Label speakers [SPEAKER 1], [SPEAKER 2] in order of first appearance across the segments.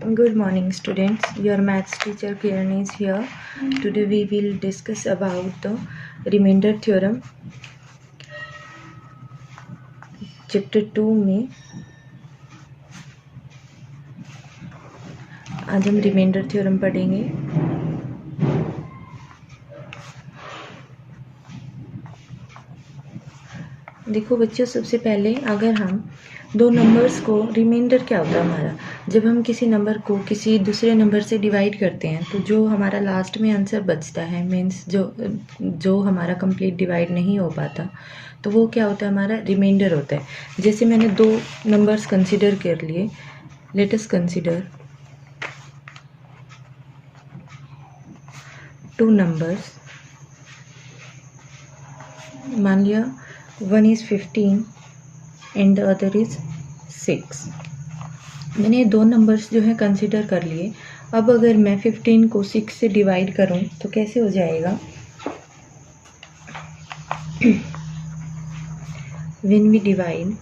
[SPEAKER 1] Good morning, students. Your maths teacher Kiran is here. Today we will discuss about the remainder theorem. Chapter 2 में आज हम remainder theorem पढ़ेंगे। देखो बच्चों, सबसे पहले अगर हम दो नंबर्स को, रिमाइंडर क्या होता है हमारा, जब हम किसी नंबर को किसी दूसरे नंबर से डिवाइड करते हैं तो जो हमारा लास्ट में आंसर बचता है, मीन्स जो हमारा कंप्लीट डिवाइड नहीं हो पाता, तो वो क्या होता है, हमारा रिमाइंडर होता है। जैसे मैंने दो नंबर्स कंसिडर कर लिए, let us consider two numbers. मान लिया one is 15 and the other is 6। मैंने दो नंबर्स जो है कंसिडर कर लिए। अब अगर मैं 15 को 6 से डिवाइड करूं तो कैसे हो जाएगा, व्हेन वी डिवाइड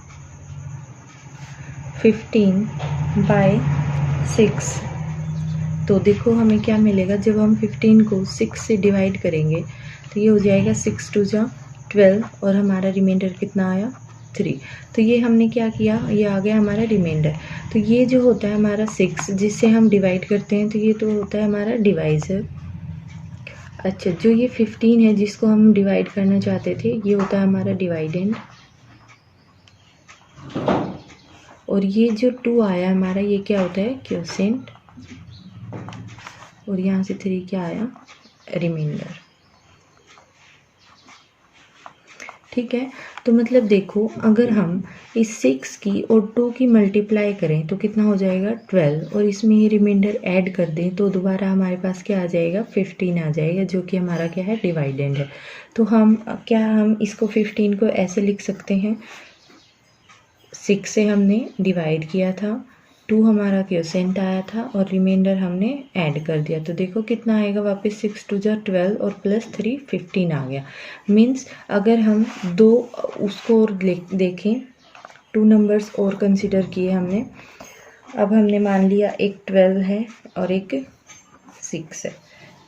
[SPEAKER 1] 15 बाय 6, तो देखो हमें क्या मिलेगा। जब हम 15 को 6 से डिवाइड करेंगे तो ये हो जाएगा 6 2 जा 12 और हमारा रिमाइंडर कितना आया 3। तो ये हमने क्या किया, ये आ गया हमारा रिमाइंडर। तो ये जो होता है हमारा 6 जिससे हम डिवाइड करते हैं, तो ये तो होता है हमारा डिवाइज़र। अच्छा, जो ये 15 है जिसको हम डिवाइड करना चाहते थे, ये होता है हमारा डिवाइडेंड। और ये जो 2 आया हमारा, ये क्या होता है, क्वोशिएंट। और यहाँ से 3 क्या आया, रिमाइंडर। ठीक है, तो मतलब देखो, अगर हम इस 6 की और 2 की मल्टीप्लाई करें तो कितना हो जाएगा 12, और इसमें ये रिमाइंडर ऐड कर दें तो दोबारा हमारे पास क्या आ जाएगा, 15 आ जाएगा, जो कि हमारा क्या है, डिवाइडेंड है। तो हम इसको 15 को ऐसे लिख सकते हैं, 6 से हमने डिवाइड किया था, 2 हमारा क्वोशिएंट आया था और रिमाइंडर हमने ऐड कर दिया। तो देखो कितना आएगा वापस, 6 2 जा 12 और प्लस 3 15 आ गया। मीन्स अगर हम दो उसको और देखें, 2 नंबर्स और कंसिडर किए हमने। अब हमने मान लिया एक 12 है और एक 6 है,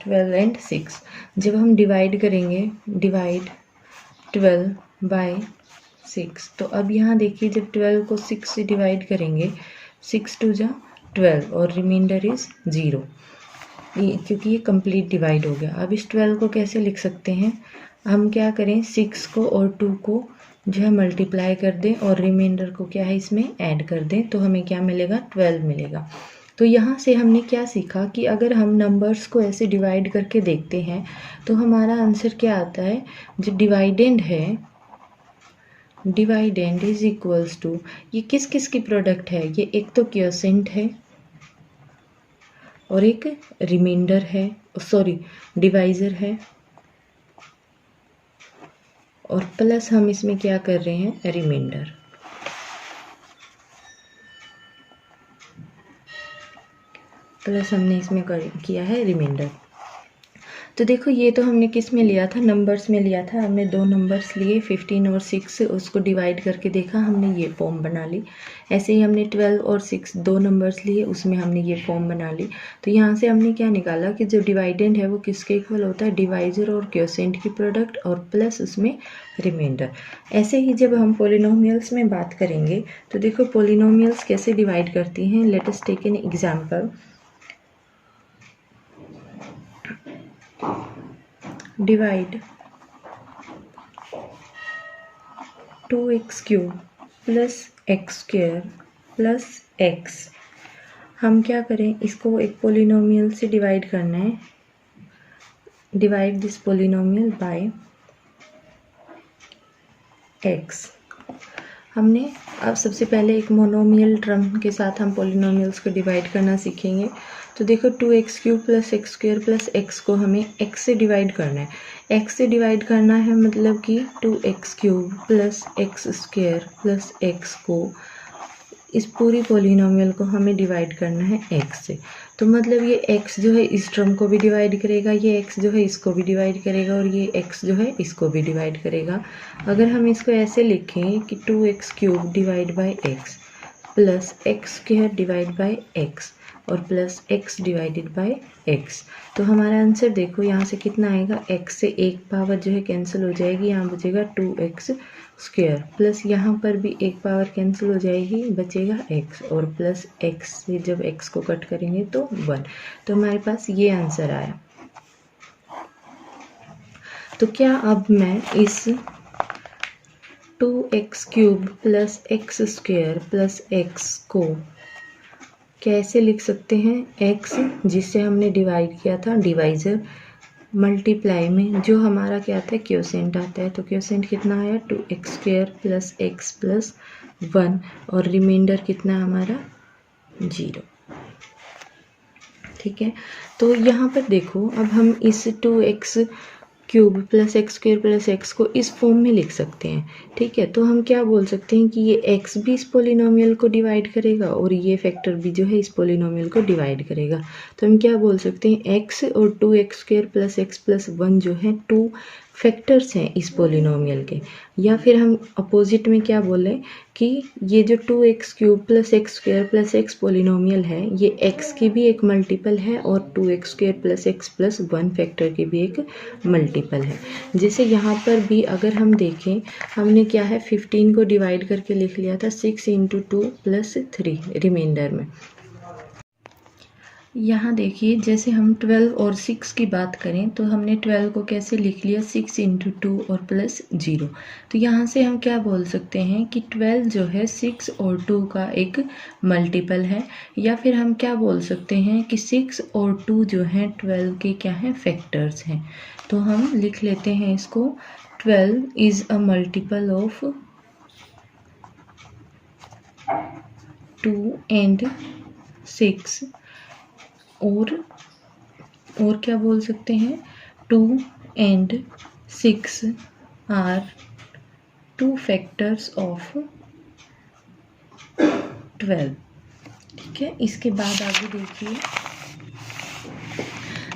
[SPEAKER 1] 12 एंड 6। जब हम डिवाइड करेंगे, डिवाइड 12 बाय 6, तो अब यहाँ देखिए, जब 12 को 6 से डिवाइड करेंगे, 6 2 जा 12 और रिमाइंडर इज़ 0, क्योंकि ये कंप्लीट डिवाइड हो गया। अब इस 12 को कैसे लिख सकते हैं, हम क्या करें, 6 को और 2 को जो है मल्टीप्लाई कर दें और रिमाइंडर को क्या है, इसमें ऐड कर दें, तो हमें क्या मिलेगा, 12 मिलेगा। तो यहाँ से हमने क्या सीखा कि अगर हम नंबर्स को ऐसे डिवाइड करके देखते हैं तो हमारा आंसर क्या आता है, जो डिवाइडेंड है, डिवाइडेंड इज इक्वल्स टू, ये किस किस की प्रोडक्ट है, ये एक तो क्वोशिएंट है और एक रिमाइंडर है, सॉरी डिवाइज़र है, और प्लस हम इसमें क्या कर रहे हैं, रिमाइंडर। प्लस हमने इसमें किया है रिमाइंडर। तो देखो, ये तो हमने किस में लिया था, नंबर्स में लिया था। हमने दो नंबर्स लिए 15 और 6, उसको डिवाइड करके देखा, हमने ये फॉर्म बना ली। ऐसे ही हमने 12 और 6 दो नंबर्स लिए, उसमें हमने ये फॉर्म बना ली। तो यहाँ से हमने क्या निकाला कि जो डिवाइडेंड है वो किसके इक्वल होता है, डिवाइज़र और क्वोशिएंट की प्रोडक्ट और प्लस उसमें रिमाइंडर। ऐसे ही जब हम पॉलिनोमियल्स में बात करेंगे तो देखो पॉलिनोमियल्स कैसे डिवाइड करती हैं। Let us take an example. Divide 2x cube plus x square plus x. हम क्या करें, इसको एक पॉलिनोमियल से डिवाइड करना है। Divide this polynomial bye x। हमने अब सबसे पहले एक मोनोमियल टर्म के साथ हम पॉलिनोमियल्स को डिवाइड करना सीखेंगे। तो देखो 2x cube plus x square plus x को हमें x से डिवाइड करना है। x से डिवाइड करना है मतलब कि 2x cube plus x square plus x को, इस पूरी पॉलिनोमियल को हमें डिवाइड करना है x से। तो मतलब ये x जो है इस टर्म को भी डिवाइड करेगा, ये x जो है इसको भी डिवाइड करेगा, और ये x जो है इसको भी डिवाइड करेगा। अगर हम इसको ऐसे लिखें कि 2x cube divide by x plus x square divide by x, और plus x divided by x। तो हमारा आंसर देखो यहाँ से कितना आएगा, x से एक पावर जो है कैंसिल हो जाएगी, यहाँ बचेगा 2x स्क्वायर, प्लस यहाँ पर भी एक पावर कैंसिल हो जाएगी, बचेगा x, और प्लस x से जब x को कट करेंगे तो 1। तो हमारे पास ये आंसर आया। तो क्या अब मैं इस 2x cube plus x square plus x को कैसे लिख सकते हैं, x जिससे हमने डिवाइड किया था डिवाइजर, मल्टीप्लाई में जो हमारा क्या आता है क्वोशिएंट आता है, तो क्वोशिएंट कितना आया 2x square plus x plus 1, और रिमाइंडर कितना हमारा 0। ठीक है, तो यहाँ पर देखो अब हम इस 2x cube plus x square plus x को इस फॉर्म में लिख सकते हैं। ठीक है, तो हम क्या बोल सकते हैं कि ये x भी इस पोलिनोमियल को डिवाइड करेगा और ये फैक्टर भी जो है इस पोलिनोमियल को डिवाइड करेगा। तो हम क्या बोल सकते हैं, x और 2x square plus x plus 1 जो है 2 फैक्टर्स हैं इस पोलिनोमियल के। या फिर हम अपोजिट में क्या बोलें कि ये जो 2x cube plus x square plus x polynomial है ये x की भी एक मल्टीपल है और 2x square plus x plus 1 factor की भी एक मल्टीपल है। जैसे यहाँ पर भी अगर हम देखें, हमने क्या है 15 को डिवाइड करके लिख लिया था 6 × 2 + 3 रिमाइंडर में। यहाँ देखिए जैसे हम 12 और 6 की बात करें तो हमने 12 को कैसे लिख लिया 6 × 2 और प्लस 0। तो यहाँ से हम क्या बोल सकते हैं कि 12 जो है 6 और 2 का एक मल्टीपल है, या फिर हम क्या बोल सकते हैं कि 6 और 2 जो हैं 12 के क्या हैं फैक्टर्स हैं। तो हम लिख लेते हैं इसको 12 is a multiple of 2 and 6, और क्या बोल सकते हैं 2 and 6 आर 2 फैक्टर्स ऑफ 12। ठीक है, इसके बाद आगे देखिए,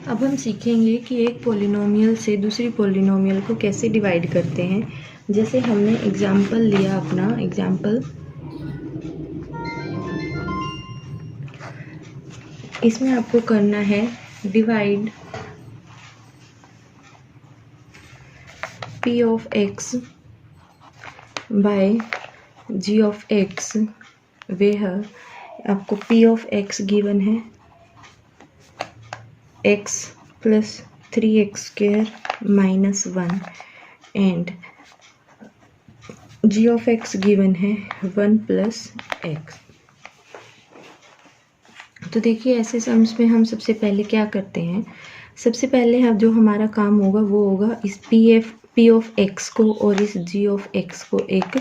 [SPEAKER 1] अब हम सीखेंगे कि एक पोलिनोमियल से दूसरी पोलिनोमियल को कैसे डिवाइड करते हैं। जैसे हमने एग्जाम्पल लिया, अपना एग्जाम्पल इसमें आपको करना है divide p of x by g of x, where आपको p of x गिवन है x plus 3x square minus 1 and g of x given है 1 + x। तो देखिए ऐसे सम्स में हम सबसे पहले क्या करते हैं, सबसे पहले हम जो हमारा काम होगा वो होगा इस p of x को और इस g of x को एक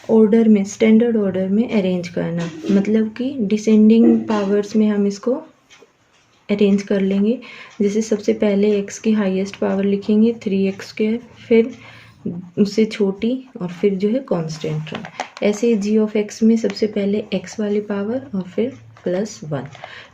[SPEAKER 1] ऑर्डर में, स्टैंडर्ड ऑर्डर में अरेंज करना, मतलब कि डिसेंडिंग पावर्स में हम इसको अरेंज कर लेंगे। जैसे सबसे पहले x की हाईएस्ट पावर लिखेंगे 3x स्क्वायर, फिर उससे छोटी और फिर जो है कांस्टेंट टर्म। ऐसे g of x में सबसे पहले x वाली पावर और फिर +1।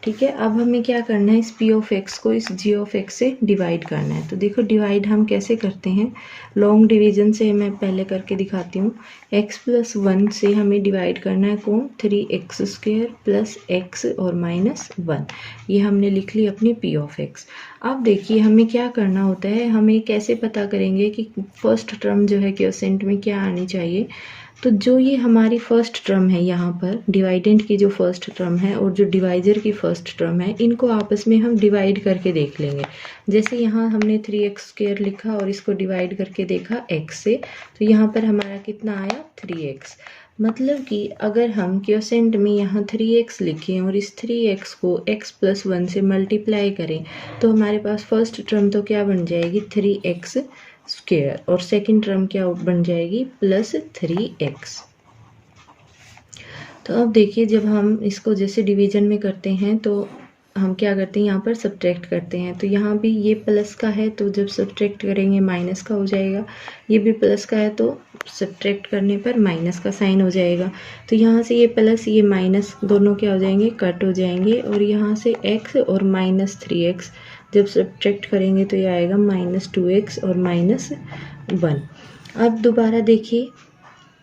[SPEAKER 1] ठीक है, अब हमें क्या करना है, इस p of x को इस g of x से डिवाइड करना है। तो देखो डिवाइड हम कैसे करते हैं, लॉन्ग डिवीजन से मैं पहले करके दिखाती हूँ। x + 1 से हमें डिवाइड करना है कौन, 3x स्क्वायर प्लस x और -1। ये हमने लिख ली अपनी p of x। अब देखिए हमें क्या करना होता है, हमें कैसे पता करेंगे कि फर्स्ट टर्म जो है क्वोशिएंट में क्या आनी चाहिए। तो जो ये हमारी फर्स्ट टर्म है, यहाँ पर डिवाइडेंट की जो फर्स्ट टर्म है और जो डिवाइजर की फर्स्ट टर्म है, इनको आपस में हम डिवाइड करके देख लेंगे। जैसे यहाँ हमने 3x स्क्वायर लिखा और इसको डिवाइड करके देखा x से, तो यहाँ पर हमारा कितना आया 3x। मतलब कि अगर हम क्वोशिएंट में यहाँ 3x लिखें और इस 3x को x + 1 से मल्टीप्लाई करें तो हमारे पास फर्स्ट टर्म तो क्या बन जाएगी 3x स्क्वायर और सेकंड टर्म क्या बन जाएगी +3x। तो अब देखिए जब हम इसको जैसे डिवीजन में करते हैं तो हम क्या करते हैं, यहाँ पर सब्ट्रैक्ट करते हैं। तो यहाँ भी ये प्लस का है तो जब सब्ट्रैक्ट करेंगे माइनस का हो जाएगा, ये भी प्लस का है तो सब्ट्रैक्ट करने पर माइनस का साइन हो जाएगा। तो यहाँ से ये प्लस ये माइनस दोनों क्या हो जाएंगे, कट हो जाएंगे, और यहाँ से x और -3x जब सब्ट्रैक्ट करेंगे तो ये आएगा -2x और -1। अब दोबारा देखिए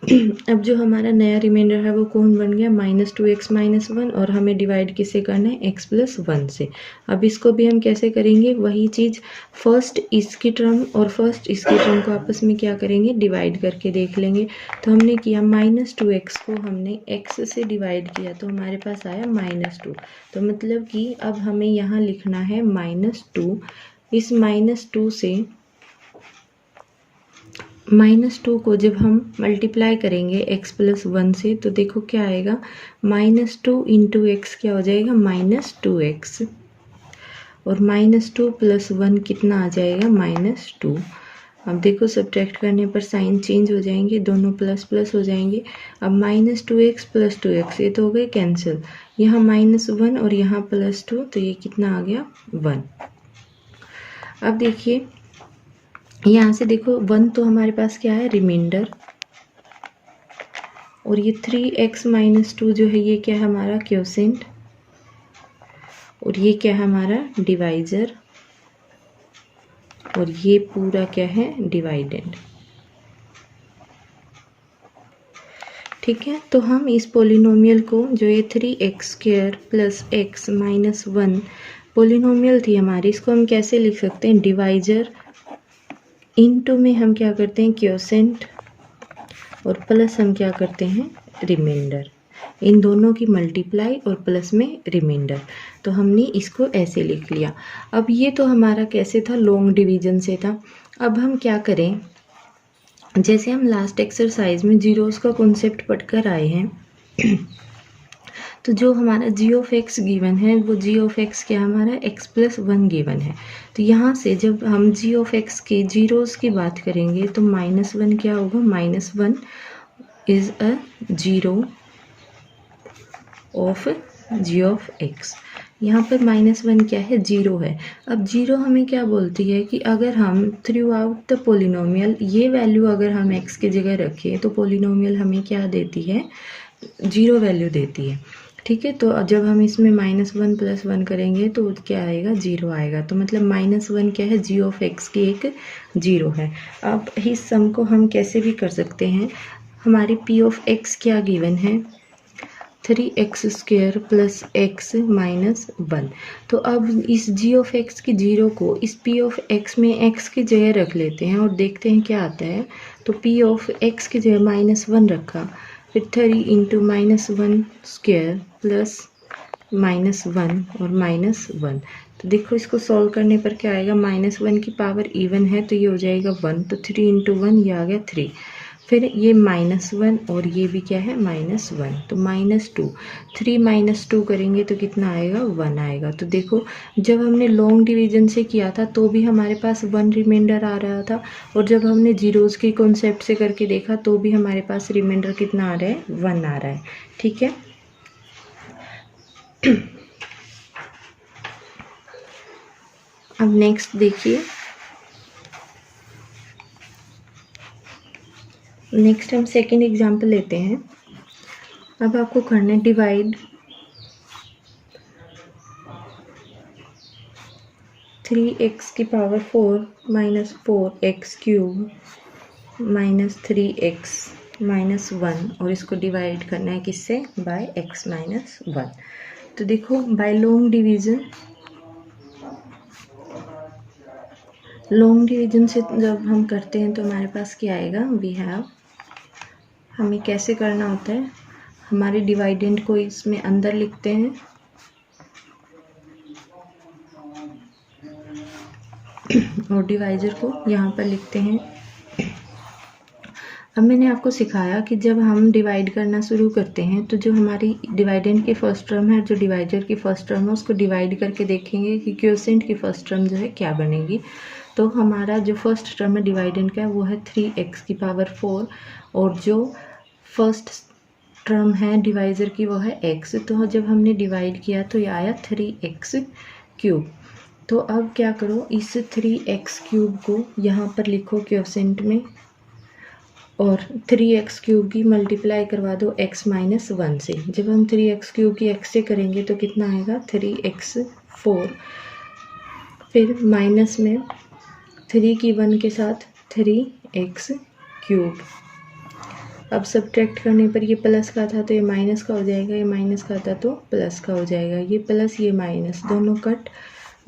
[SPEAKER 1] अब जो हमारा नया रिमाइंडर है वो कौन बन गया, -2x-1, और हमें डिवाइड किससे करना है, x+1 से। अब इसको भी हम कैसे करेंगे, वही चीज़, फर्स्ट इसकी टर्म और फर्स्ट इसकी टर्म को आपस में क्या करेंगे, डिवाइड करके देख लेंगे। तो हमने किया -2x को हमने x से डिवाइड किया तो हमारे पास आया -2। तो मतलब कि अब हमें यहाँ लिखना है -2। इस -2 से -2 को जब हम मल्टीप्लाई करेंगे x+1 से तो देखो क्या आएगा, -2 × x क्या हो जाएगा, -2x, और -2 + 1 कितना आ जाएगा, -2। अब देखो सब्ट्रैक्ट करने पर साइन चेंज हो जाएंगे, दोनों प्लस प्लस हो जाएंगे। अब -2x + 2x ये तो हो गए कैंसिल, यहाँ -1 और यहाँ +2, तो ये कितना आ गया, 1। अब देखिए यहाँ से देखो 1 तो हमारे पास क्या है, रिमाइंडर, और ये 3x - 2 जो है ये क्या है हमारा क्वोशिएंट, और ये क्या है हमारा डिवाइजर, और ये पूरा क्या है, डिवाइडेंड। ठीक है, तो हम इस पोलिनोमियल को, जो ये 3x² + x - 1 पोलिनोमियल थी हमारी, इसको हम कैसे लिख सकते हैं, डिवाइजर इनटू में हम क्या करते हैं, क्वोशिएंट, और प्लस हम क्या करते हैं, रिमाइंडर। इन दोनों की मल्टीप्लाई और प्लस में रिमाइंडर। तो हमने इसको ऐसे लिख लिया। अब ये तो हमारा कैसे था, लॉन्ग डिवीजन से था। अब हम क्या करें, जैसे हम लास्ट एक्सरसाइज में जीरोस का कॉन्सेप्ट पढ़कर आए हैं तो जो हमारा g(x) गिवन है वो g(x) क्या हमारा x+1 गिवन है। तो यहाँ से जब हम g(x) के जीरोस की बात करेंगे तो -1 क्या होगा, -1 is a zero of g(x). यहाँ पर -1 क्या है, जीरो है। अब जीरो हमें क्या बोलती है कि अगर हम थ्रू आउट द पोलिनोमियल ये वैल्यू अगर हम x की जगह रखें तो पोलिनोमियल हमें क्या देती है, जीरो वैल्यू देती है। ठीक है, तो जब हम इसमें -1 + 1 करेंगे तो क्या आएगा, जीरो आएगा। तो मतलब -1 क्या है, g(x) की एक जीरो है। अब इस सम को हम कैसे भी कर सकते हैं, हमारी p(x) क्या गिवन है, 3x² + x - 1। तो अब इस g(x) की जीरो को इस p(x) में x की जगह रख लेते हैं और देखते हैं क्या आता है। तो p(x) की जगह -1 रखा, फिर 3 × -1² + -1 और -1। तो देखो इसको सॉल्व करने पर क्या आएगा, -1 की पावर इवन है तो ये हो जाएगा 1, तो 3 × 1 ये आ गया 3। फिर ये -1 और ये भी क्या है, -1, तो -2। 3 - 2 करेंगे तो कितना आएगा, 1 आएगा। तो देखो जब हमने लॉन्ग डिवीजन से किया था तो भी हमारे पास 1 रिमाइंडर आ रहा था, और जब हमने जीरोस के कॉन्सेप्ट से करके देखा तो भी हमारे पास रिमाइंडर कितना आ रहा है, 1 आ रहा है। ठीक है, अब नेक्स्ट देखिए, नेक्स्ट हम सेकंड एग्जांपल लेते हैं। अब आपको करना है डिवाइड 3x⁴ - 4x³ - 3x - 1, और इसको डिवाइड करना है किससे, बाय x - 1। तो देखो बाय लॉन्ग डिवीजन से जब हम करते हैं तो हमारे पास क्या आएगा, वी हैव, हमें कैसे करना होता है, हमारे डिवाइडेंड को इसमें अंदर लिखते हैं और डिवाइजर को यहाँ पर लिखते हैं। अब मैंने आपको सिखाया कि जब हम डिवाइड करना शुरू करते हैं तो जो हमारी डिवाइडेंड की फर्स्ट टर्म है, जो डिवाइजर की फर्स्ट टर्म है, उसको डिवाइड करके देखेंगे कि क्वोशिएंट की फर्स्ट टर्म जो है क्या बनेगी। तो हमारा जो फर्स्ट टर्म है डिवाइडेंड का वो है 3x⁴, और जो फर्स्ट टर्म है डिवाइजर की वो है x। तो जब हमने डिवाइड किया तो ये आया 3x³। तो अब क्या करो, इस 3x³ को यहाँ पर लिखो क्वोशिएंट में, और 3x³ की मल्टीप्लाई करवा दो x - 1 से। जब हम 3x³ की x से करेंगे तो कितना आएगा, 3x⁴, फिर माइनस में 3 की 1 के साथ 3x³। अब सब्ट्रैक्ट करने पर ये प्लस का था तो ये माइनस का हो जाएगा, ये माइनस का था तो प्लस का हो जाएगा, ये प्लस ये माइनस दोनों कट।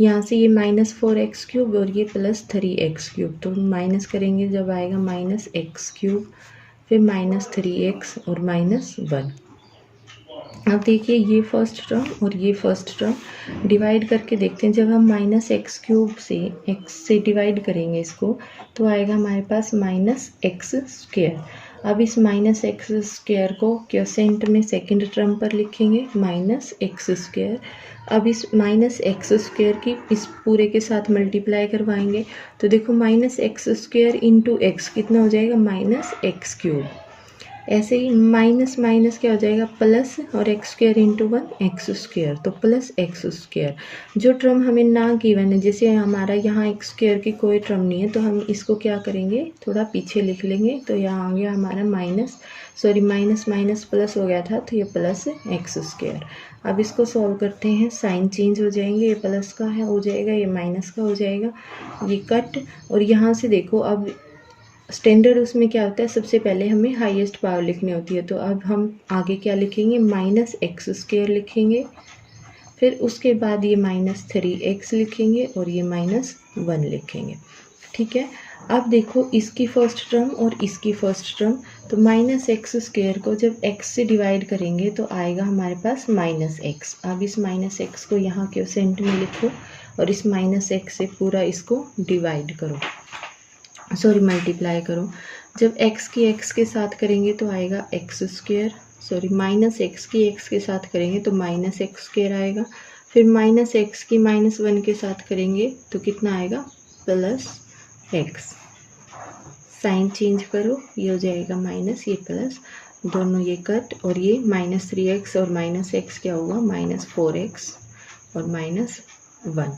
[SPEAKER 1] यहाँ से ये -4x³ और ये +3x³, तो माइनस करेंगे जब आएगा -x³, फिर -3x और -1। अब देखिए ये फर्स्ट टर्म और ये फर्स्ट टर्म डिवाइड करके देखते हैं। जब हम -x³ से x से डिवाइड करेंगे इसको तो आएगा हमारे पास -x²। अब इस -x² को क्वोशेंट में सेकंड टर्म पर लिखेंगे -x²। अब इस -x² की इस पूरे के साथ मल्टीप्लाई करवाएंगे तो देखो -x² इंटू x कितना हो जाएगा -x³। ऐसे ही माइनस माइनस क्या हो जाएगा प्लस, और x² इंटू 1 x², तो +x²। जो टर्म हमें ना गिवन है, जैसे हमारा यहाँ x² की कोई टर्म नहीं है तो हम इसको क्या करेंगे थोड़ा पीछे लिख लेंगे। तो यहाँ आ गया हमारा माइनस माइनस प्लस हो गया था तो ये +x²। अब इसको सॉल्व करते हैं, साइन चेंज हो जाएंगे, ये प्लस का है हो जाएगा, ये माइनस का हो जाएगा, ये कट। और यहाँ से देखो अब स्टैंडर्ड उसमें क्या होता है, सबसे पहले हमें हाईएस्ट पावर लिखनी होती है। तो अब हम आगे क्या लिखेंगे -x² लिखेंगे, फिर उसके बाद ये -3x लिखेंगे और ये -1 लिखेंगे। ठीक है। अब देखो इसकी फर्स्ट टर्म और इसकी फर्स्ट टर्म, तो -x² को जब x से डिवाइड करेंगे तो आएगा हमारे पास -x। अब इस -x को यहाँ क्वोशेंट में लिखो और इस -x से पूरा इसको डिवाइड करो, मल्टीप्लाई करो। जब x की x के साथ करेंगे तो आएगा x², -x की x के साथ करेंगे तो -x² आएगा, फिर -x की -1 के साथ करेंगे तो कितना आएगा +x। साइन चेंज करो, ये हो जाएगा माइनस, ये प्लस, दोनों ये कट, और ये -3x और -x क्या होगा -4x और -1।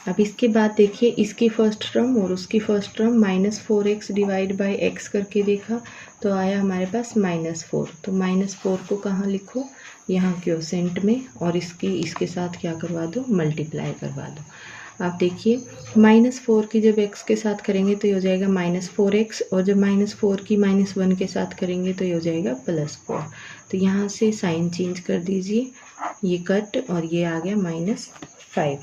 [SPEAKER 1] अब इसके बाद देखिए इसकी फर्स्ट टर्म और उसकी first term -4x divide by x करके देखा तो आया हमारे पास -4। तो -4 को कहाँ लिखो, यहाँ क्वोशेंट में, और इसके साथ क्या करवा दो मल्टीप्लाई करवा दो। आप देखिए -4 की जब x के साथ करेंगे तो ये हो जाएगा -4x, और जब -4 की -1 के साथ करेंगे तो ये हो जाएगा +4। तो यहाँ से साइन चेंज कर दीजिए, ये कट और ये आ गया -5।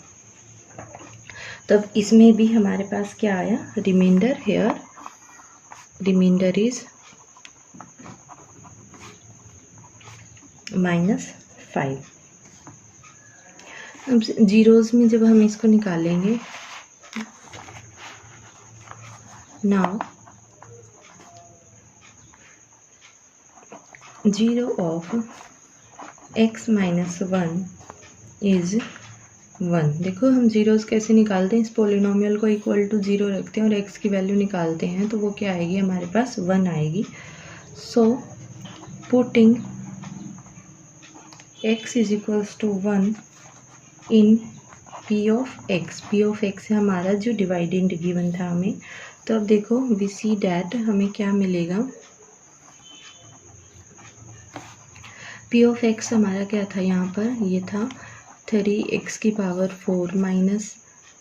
[SPEAKER 1] तब इसमें भी हमारे पास क्या आया, रिमाइंडर हेयर, रिमाइंडर इज -5। अब जीरोस में जब हम इसको निकालेंगे, नाउ 0 ऑफ x - 1 इज 1। देखो हम जीरोस कैसे निकालते हैं, इस पोलिनोमियल को इक्वल टू 0 रखते हैं और x की वैल्यू निकालते हैं तो वो क्या आएगी हमारे पास 1 आएगी। So putting x is equals to 1 in p of x है हमारा जो डिवाइडेंड गिवन था हमें। तो अब देखो वी सी डैट हमें क्या मिलेगा, p ऑफ x हमारा क्या था यहाँ पर, ये था 3x⁴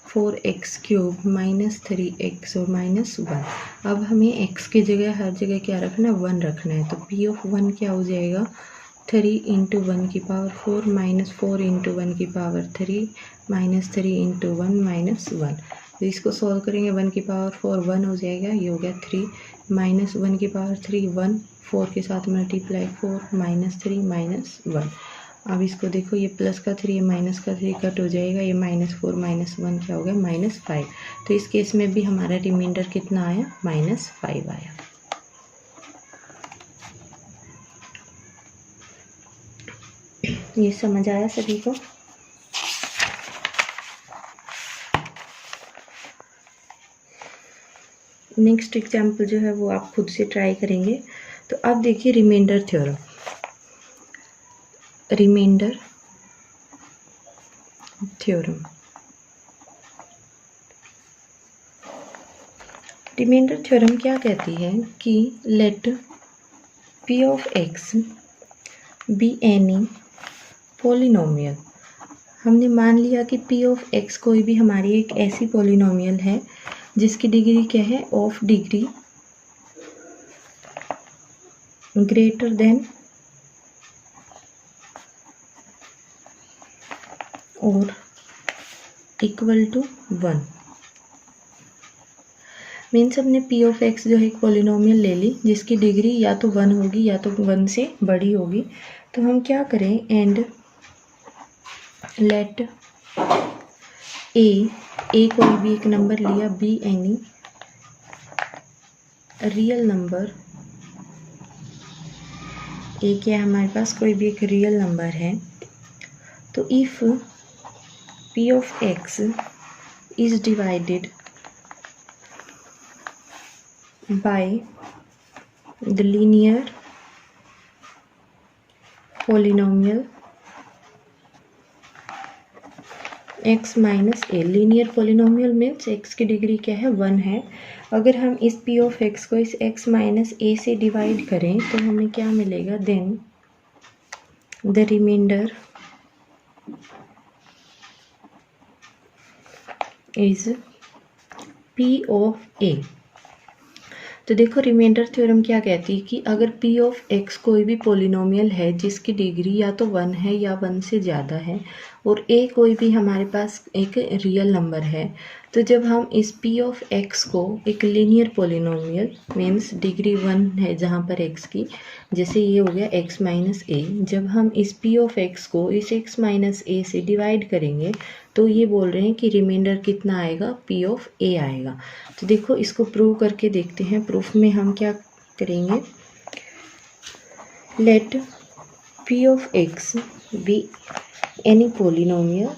[SPEAKER 1] -4x³ -3x और -1। अब हमें x की जगह हर जगह क्या रखना है, 1 रखना है। तो p ऑफ 1 क्या हो जाएगा, 3 × 1⁴ -4 × 1⁴ 3 -3 × 1 -1। तो इसको सॉल्व करेंगे 1⁴ 1 हो जाएगा, ये हो गया 3 -1⁴ 1, 4 के साथ मल्टीप्लाई 4 -3 -1। अब इसको देखो ये प्लस का 3 माइनस का 3 कट हो जाएगा, ये -4 -1 क्या हो गया -5। तो इस केस में भी हमारा रिमाइंडर कितना आया, -5 आया। ये समझ आया सभी को। नेक्स्ट एग्जाम्पल जो है वो आप खुद से ट्राई करेंगे। तो अब देखिए remainder theorem, remainder theorem. Remainder theorem क्या कहती है कि let p of x be any polynomial. हमने मान लिया कि p ऑफ x कोई भी हमारी एक ऐसी पोलिनोमियल है जिसकी डिग्री क्या है, ऑफ डिग्री ग्रेटर देन और इक्वल टू 1। मीन्स हमने पी ऑफ एक्स जो है एक पॉलिनोमियल ले ली जिसकी डिग्री या तो 1 होगी या तो 1 से बड़ी होगी। तो हम क्या करें, एंड लेट ए कोई भी एक नंबर लिया, बी एनी रियल नंबर, ए क्या है हमारे पास, कोई भी एक रियल नंबर है। तो if P of x is divided by the linear polynomial x minus A. Linear polynomial means x की डिग्री क्या है, 1 है। अगर हम इस p ऑफ x को इस x माइनस ए से डिवाइड करें तो हमें क्या मिलेगा, then the remainder is p of a। तो देखो रिमाइंडर थ्योरम क्या कहती है कि अगर p ऑफ x कोई भी पोलिनोमियल है जिसकी डिग्री या तो 1 है या 1 से ज़्यादा है और a कोई भी हमारे पास एक रियल नंबर है, तो जब हम इस p ऑफ x को एक लीनियर पोलिनोमियल मीन्स डिग्री 1 है जहाँ पर x की, जैसे ये हो गया x माइनस ए, जब हम इस p ऑफ x को इस x माइनस ए से डिवाइड करेंगे तो ये बोल रहे हैं कि रिमाइंडर कितना आएगा, p ऑफ a आएगा। तो देखो इसको प्रूव करके देखते हैं। प्रूफ में हम क्या करेंगे, let p of x be any polynomial.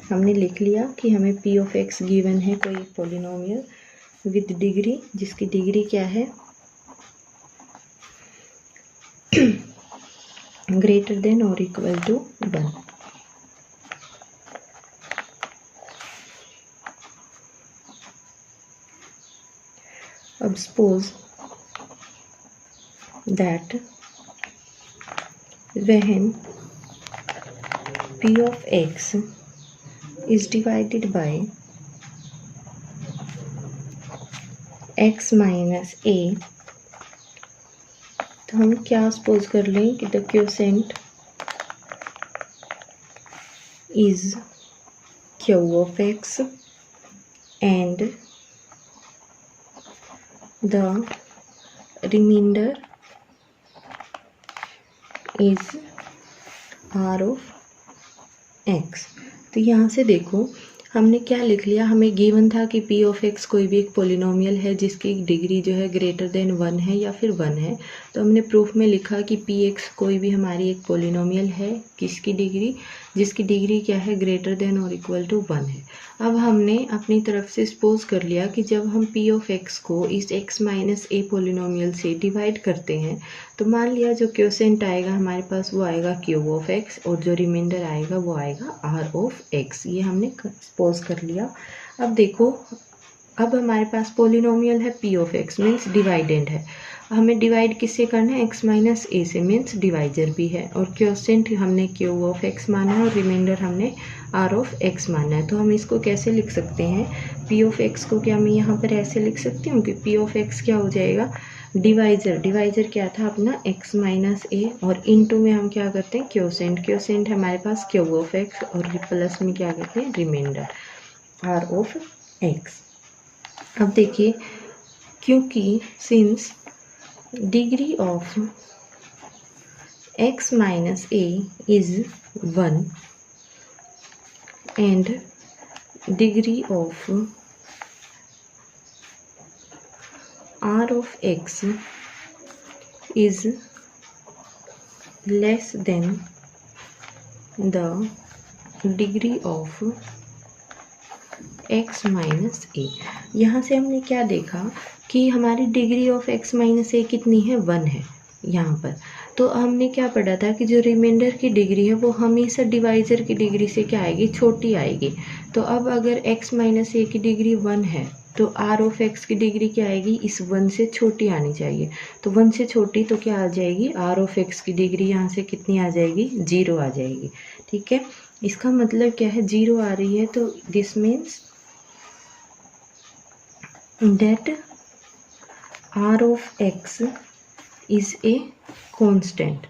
[SPEAKER 1] हमने लिख लिया कि हमें p ऑफ x गिवन है कोई पोलिनोमियल विद डिग्री, जिसकी डिग्री क्या है, ग्रेटर देन और इक्वल टू 1। अब suppose that when p of x is divided by x minus a, तो हम क्या सपोज कर लें कि the quotient is q of x and the remainder is r of x। तो यहाँ से देखो हमने क्या लिख लिया, हमें गिवन था कि p ऑफ x कोई भी एक पोलिनोमियल है जिसकी डिग्री जो है ग्रेटर देन 1 है या फिर 1 है। तो हमने प्रूफ में लिखा कि px कोई भी हमारी एक पोलिनोमियल है किसकी डिग्री, जिसकी डिग्री क्या है, ग्रेटर देन और इक्वल टू 1 है। अब हमने अपनी तरफ से सपोज कर लिया कि जब हम p ऑफ x को इस x माइनस ए पोलिनोमियल से डिवाइड करते हैं तो मान लिया जो क्वोशेंट आएगा हमारे पास वो आएगा q ऑफ x और जो रिमाइंडर आएगा वो आएगा r ऑफ x। ये हमने सपोज कर लिया। अब देखो अब हमारे पास पोलिनोमियल है p of x means dividend है, हमें डिवाइड किससे करना है, x माइनस ए से मीन्स डिवाइजर भी है, और क्वोशेंट हमने q ऑफ x माना है और रिमाइंडर हमने r ऑफ x माना है। तो हम इसको कैसे लिख सकते हैं, p ऑफ x को क्या मैं यहाँ पर ऐसे लिख सकती हूँ कि p ऑफ x क्या हो जाएगा, डिवाइजर क्या था अपना x माइनस ए, और इनटू में हम क्या करते हैं क्वोशेंट हमारे पास q ऑफ x और प्लस में क्या करते हैं रिमाइंडर r ऑफ x। अब देखिए क्योंकि since degree of x minus A is 1 and degree of r of x is less than the degree of x minus a. यहाँ से हमने क्या देखा कि हमारी degree of x minus a कितनी है, 1 है यहाँ पर। तो हमने क्या पढ़ा था कि जो रिमाइंडर की डिग्री है वो हमेशा डिवाइजर की डिग्री से क्या आएगी, छोटी आएगी। तो अब अगर x माइनस ए की डिग्री 1 है तो r ऑफ x की डिग्री क्या आएगी, इस 1 से छोटी आनी चाहिए। तो 1 से छोटी तो क्या आ जाएगी, r ऑफ x की डिग्री यहाँ से कितनी आ जाएगी, 0 आ जाएगी। ठीक है, इसका मतलब क्या है, 0 आ रही है, तो this means that r of x is a constant.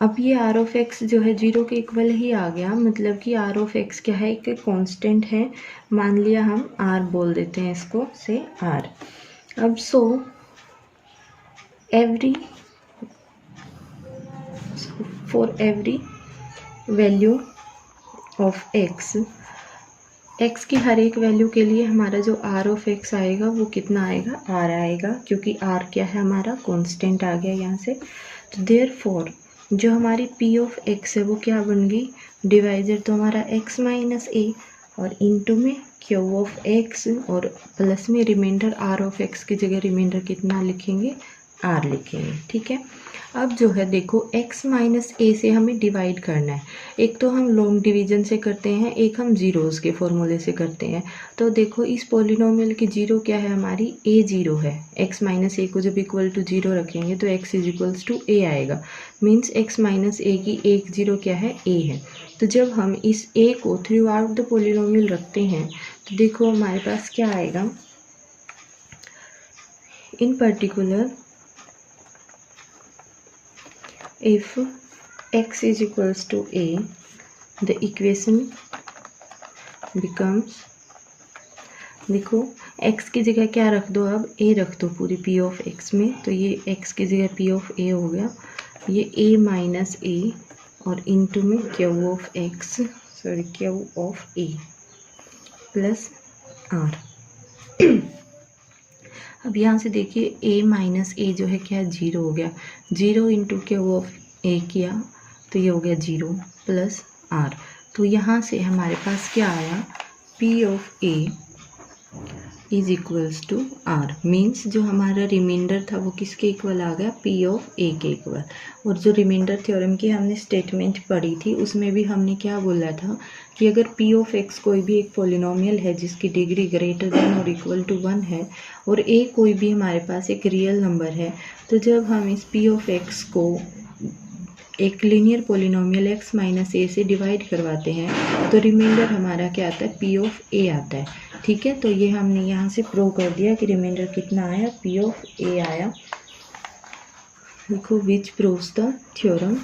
[SPEAKER 1] अब ये आर ऑफ एक्स जो है 0 के इक्वल ही आ गया, मतलब कि आर ऑफ एक्स क्या है, एक कांस्टेंट है, मान लिया हम आर बोल देते हैं इसको से आर। अब so every for every value of x की हर एक वैल्यू के लिए हमारा जो आर ऑफ एक्स आएगा वो कितना आएगा, आर आएगा, क्योंकि आर क्या है हमारा कांस्टेंट आ गया यहाँ से। तो देयरफॉर जो हमारी पी ऑफ एक्स है वो क्या बन गई, डिवाइजर तो हमारा एक्स माइनस ए और इनटू में क्यू ऑफ एक्स और प्लस में रिमाइंडर आर ऑफ एक्स की जगह रिमाइंडर कितना लिखेंगे, आर लिखेंगे। ठीक है, अब जो है देखो x माइनस ए से हमें डिवाइड करना है। एक तो हम लॉन्ग डिवीजन से करते हैं, एक हम जीरोस के फॉर्मूले से करते हैं। तो देखो इस पॉलिनोमियल की जीरो क्या है हमारी, a जीरो है। x माइनस ए को जब इक्वल टू जीरो रखेंगे तो x is equals to a आएगा, मीन्स x माइनस ए की एक जीरो क्या है, a है। तो जब हम इस a को थ्रू आउट द पॉलिनोमियल रखते हैं तो देखो हमारे पास क्या आएगा, इन particular if x is equals to a, the equation becomes, देखो x की जगह क्या रख दो, अब a रख दो पूरी p ऑफ x में, तो ये x की जगह p ऑफ a हो गया, ये a माइनस a और इनटू में q of x, sorry q of a plus r। अब यहाँ से देखिए a माइनस ए जो है क्या, जीरो हो गया, जीरो इंटू क्या वो ए किया तो ये हो गया जीरो प्लस आर। तो यहाँ से हमारे पास क्या आया, p of a is equals to R, means जो हमारा रिमाइंडर था वो किसके इक्वल आ गया, p ऑफ a के इक्वल। और जो रिमाइंडर थ्योरम की हमने स्टेटमेंट पढ़ी थी उसमें भी हमने क्या बोला था कि अगर p ऑफ x कोई भी एक पॉलिनोमियल है जिसकी डिग्री ग्रेटर देन और इक्वल टू 1 है और a कोई भी हमारे पास एक रियल नंबर है, तो जब हम इस p ऑफ x को एक लीनियर पॉलिनोमियल x माइनस ए से डिवाइड करवाते हैं तो रिमाइंडर हमारा क्या आता है, p ऑफ a आता है। ठीक है, तो ये हमने यहाँ से प्रूव कर दिया कि रिमाइंडर कितना आया, p ऑफ a आया। देखो विच प्रूव्स द थ्योरम,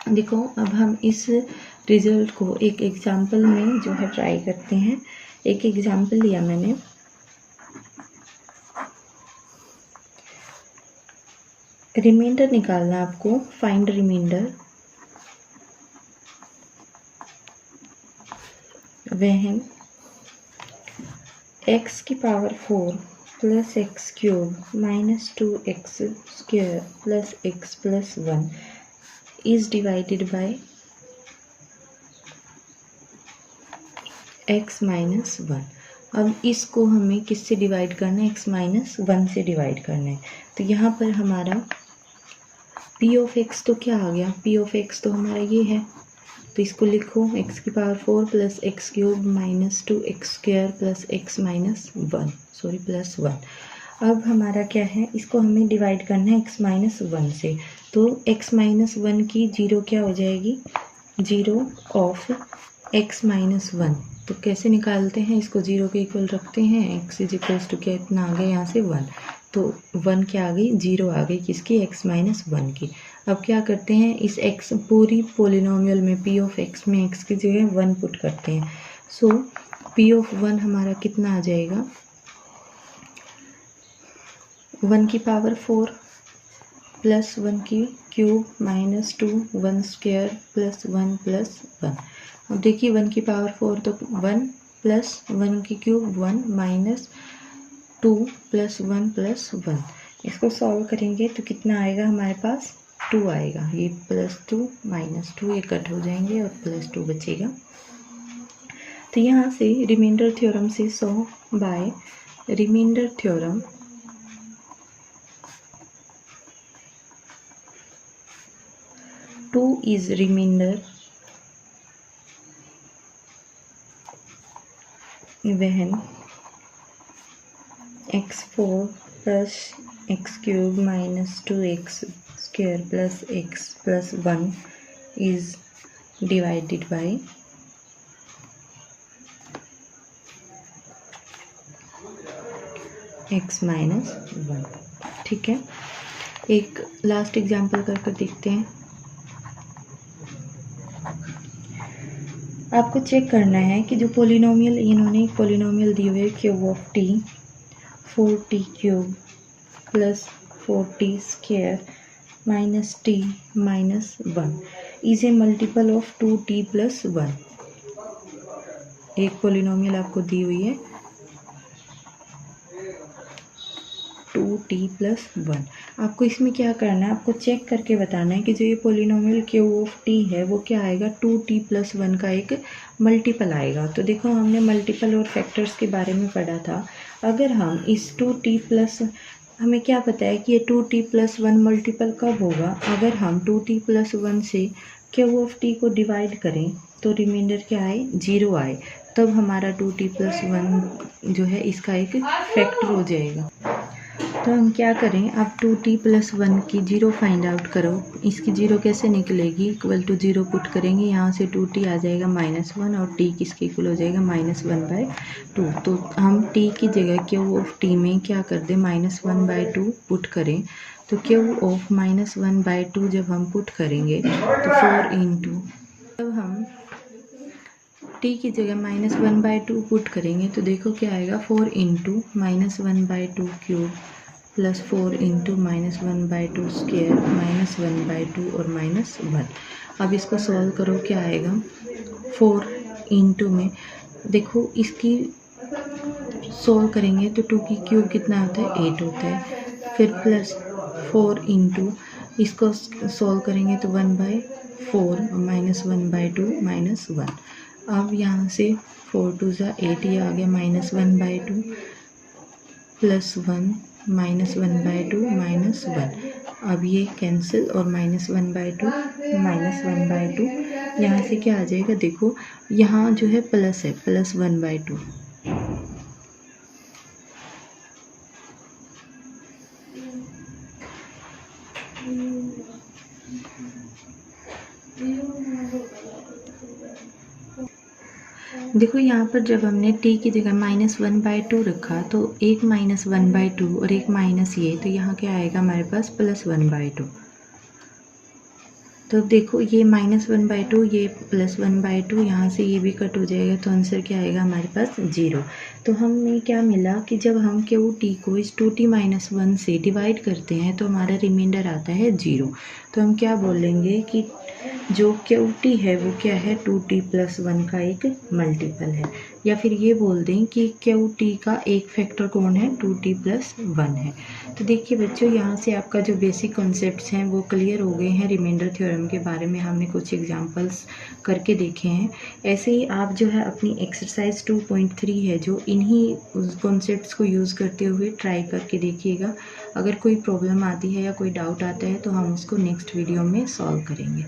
[SPEAKER 1] देखो अब हम इस रिजल्ट को एक एग्जाम्पल में जो है ट्राई करते हैं। एक एग्जाम्पल लिया मैंने, रिमाइंडर निकालना आपको, फाइंड रिमाइंडर व्हेन x की power 4 plus x cube minus 2x square plus x plus 1 is divided by x minus 1। अब इसको हमें किससे डिवाइड करना है, x माइनस 1 से डिवाइड करना है। तो यहाँ पर हमारा p ऑफ x तो क्या आ गया, p ऑफ x तो हमारा ये है, तो इसको लिखो x की power 4 plus x cube minus 2x square plus x minus 1, sorry plus 1। अब हमारा क्या है, इसको हमें डिवाइड करना है x माइनस 1 से, तो x माइनस 1 की जीरो क्या हो जाएगी, जीरो ऑफ x माइनस 1। तो कैसे निकालते हैं, इसको जीरो के इक्वल रखते हैं, x इज इक्वल्स टू क्या इतना आ गया यहाँ से 1, तो 1 क्या आ गई, जीरो आ गई किसकी, x माइनस 1 की। अब क्या करते हैं, इस x पूरी पोलिनोमियल में p ऑफ x में x की जगह 1 पुट करते हैं। सो p ऑफ 1 हमारा कितना आ जाएगा, 1 की पावर 4 प्लस 1 की cube minus 2 1 square plus 1 plus 1। अब देखिए 1 की पावर 4 तो 1 प्लस 1 की क्यूब 1 माइनस 2 प्लस 1 प्लस 1। इसको सॉल्व करेंगे तो कितना आएगा हमारे पास, 2 आएगा, ये प्लस 2 माइनस 2 ये कट हो जाएंगे और प्लस 2 बचेगा। तो यहाँ से रिमाइंडर थ्योरम से so by remainder theorem two is remainder when x4 plus x cube minus 2x square plus x plus 1 is divided by x minus 1। ठीक है, एक लास्ट एग्जाम्पल कर देखते हैं। आपको चेक करना है कि जो पोलिनोमियल, इन्होंने एक पोलिनोमियल दी हुई है cube of T 4t cube plus 4t square minus t minus 1 is a multiple of 2t plus 1। एक पोलिनोमियल आपको दी हुई है 2t प्लस 1। आपको इसमें क्या करना है, आपको चेक करके बताना है कि जो ये पोलिनोमियल क्यू ऑफ t है वो क्या आएगा, 2t प्लस 1 का एक मल्टीपल आएगा। तो देखो हमने मल्टीपल और फैक्टर्स के बारे में पढ़ा था। अगर हम इस 2t प्लस, हमें क्या पता है कि ये 2t प्लस 1 मल्टीपल कब होगा, अगर हम 2t प्लस 1 से क्यू ऑफ t को डिवाइड करें तो रिमाइंडर क्या आए, 0 आए, तब हमारा 2t प्लस 1 जो है इसका एक फैक्टर हो जाएगा। तो हम क्या करें, अब 2t प्लस 1 की 0 फाइंड आउट करो। इसकी 0 कैसे निकलेगी, इक्वल टू 0 पुट करेंगे, यहाँ से 2t आ जाएगा -1 और t किसके इक्वल हो जाएगा -1/2। तो हम t की जगह क्यू ऑफ t में क्या कर दें, -1/2 पुट करें। तो क्यू ऑफ -1/2 जब हम पुट करेंगे तो 4 इंटू, जब हम t की जगह -1/2 पुट करेंगे तो देखो क्या आएगा, 4 into -1/2 cube plus 4 into -1/2 square -1/2 और -1। अब इसको सॉल्व करो, क्या आएगा, 4 इंटू में देखो इसकी सॉल्व करेंगे तो 2 की क्यूब कितना होता है, 8 होता है। फिर प्लस 4 इंटू इसको सॉल्व करेंगे तो 1/4 -1/2 -1। अब यहाँ से 4 2 ज़ा 8, ये आ गया -1/2 प्लस 1 -1/2 -1। अब ये कैंसिल और -1/2 -1/2, यहाँ से क्या आ जाएगा, देखो यहाँ जो है प्लस है, प्लस 1/2। देखो यहाँ पर जब हमने t की जगह -1/2 रखा तो एक -1/2 और एक माइनस ये, तो यहाँ क्या आएगा हमारे पास +1/2। तो देखो ये -1/2, ये +1/2, यहाँ से ये भी कट हो जाएगा तो आंसर क्या आएगा हमारे पास 0। तो हमें क्या मिला कि जब हम क्यू टी को इस 2t - 1 से डिवाइड करते हैं तो हमारा रिमाइंडर आता है 0। तो हम क्या बोलेंगे कि जो क्यू टी है वो क्या है, 2t प्लस 1 का एक मल्टीपल है। या फिर ये बोल दें कि क्यू टी का एक फैक्टर कौन है, 2t प्लस 1 है। तो देखिए बच्चों, यहाँ से आपका जो बेसिक कॉन्सेप्ट्स हैं वो क्लियर हो गए हैं। रिमाइंडर थ्योरम के बारे में हमने कुछ एग्जांपल्स करके देखे हैं। ऐसे ही आप जो है अपनी एक्सरसाइज 2.3 है जो इन्हीं कॉन्सेप्ट्स को यूज़ करते हुए ट्राई करके देखिएगा। अगर कोई प्रॉब्लम आती है या कोई डाउट आता है तो हम उसको नेक्स्ट वीडियो में सॉल्व करेंगे।